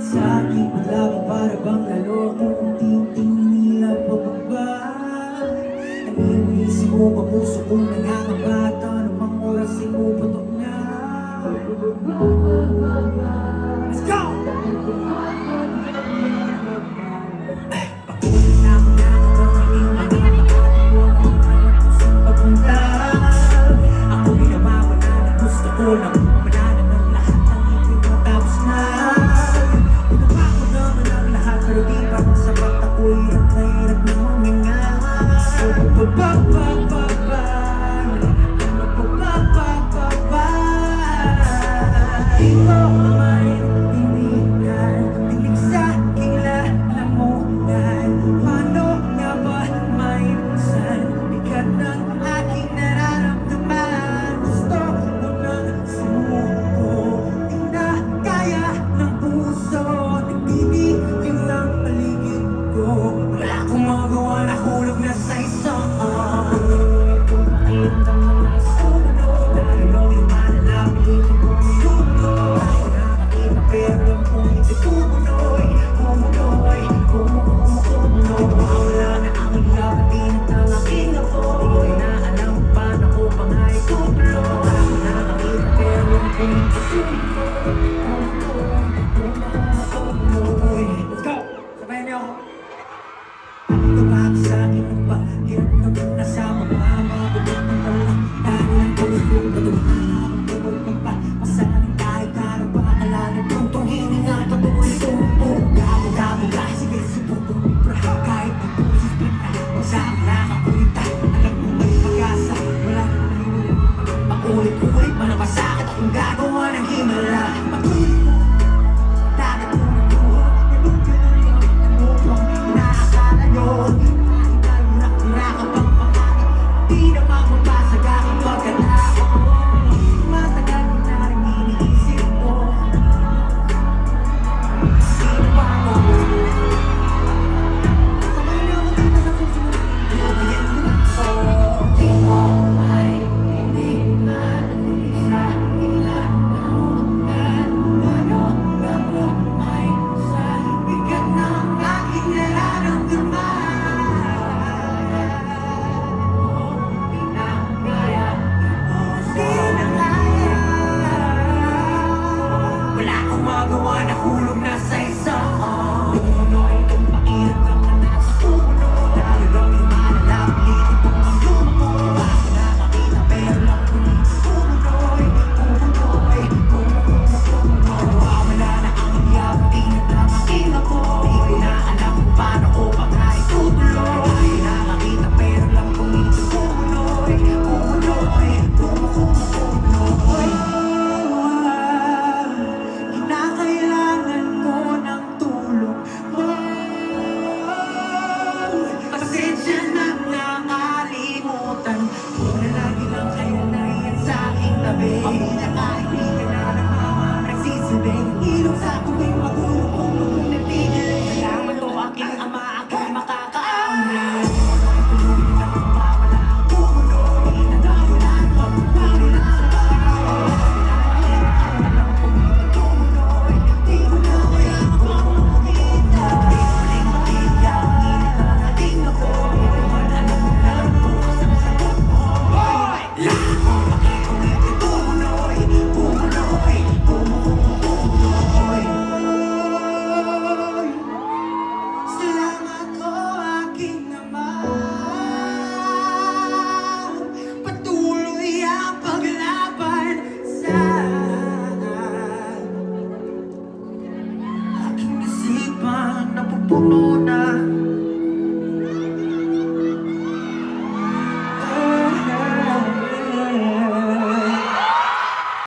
Sa aking paglaban para bang lalo kung tingtingin nila pababa. Ang inisip mo pa puso kong nangangabata, anumang oras ay puputok na. Let's go! Pagkulit na ako na ang mga pagkakataon mo kung ano kusang papunta. Ako binabawala na gusto ko lang mamalanan ng lahat ng ibig matapos na. Ginawa ko naman ang lahat pero di pa sapat. Ako'y hirap na hirap na huminga. Di ko maintindihan, tingin sa kinalamunan. Paano nga ba maipusan bigat ng aking nararamdaman? Gusto ko nang sumuko, di na kaya ng puso. Nagtitigil ng paligid ko, wala akong magawa, nahulog na sa isang ulit-ulit manapasakit akong gagawa ng himala. Dagat mo ng buhok, ganun-ganun lang ano pang inaakala nyo. Kahit na lunak-lunak ka pang pangarap, di naman mapasag aking pagkatao. Matagal ko na rin iniisip ko, sino ba ako? Sabay na ako dito sa susunod, lumayan mo ako. Di mo nahulog na sa isang Pumunoy kung pakirap lang na nasa puno. Dahil lang yung malalabilitin kung ang lumako. Bakit nakakita pero lang kung pumunoy. Wala na ang yabating at ang aking ako. Di ko na alam kung paano ko pa nga itutuloy. Nakakita pero lang kung pumunoy. Kinakailangan ko ng tulong mo. Pasensya na nakalimutan ko na lagi lang kayo nariyan sa aking tabi. Pamilya kahit di ka na nagmamang nagsisilbing ilong sa tuwing magulang.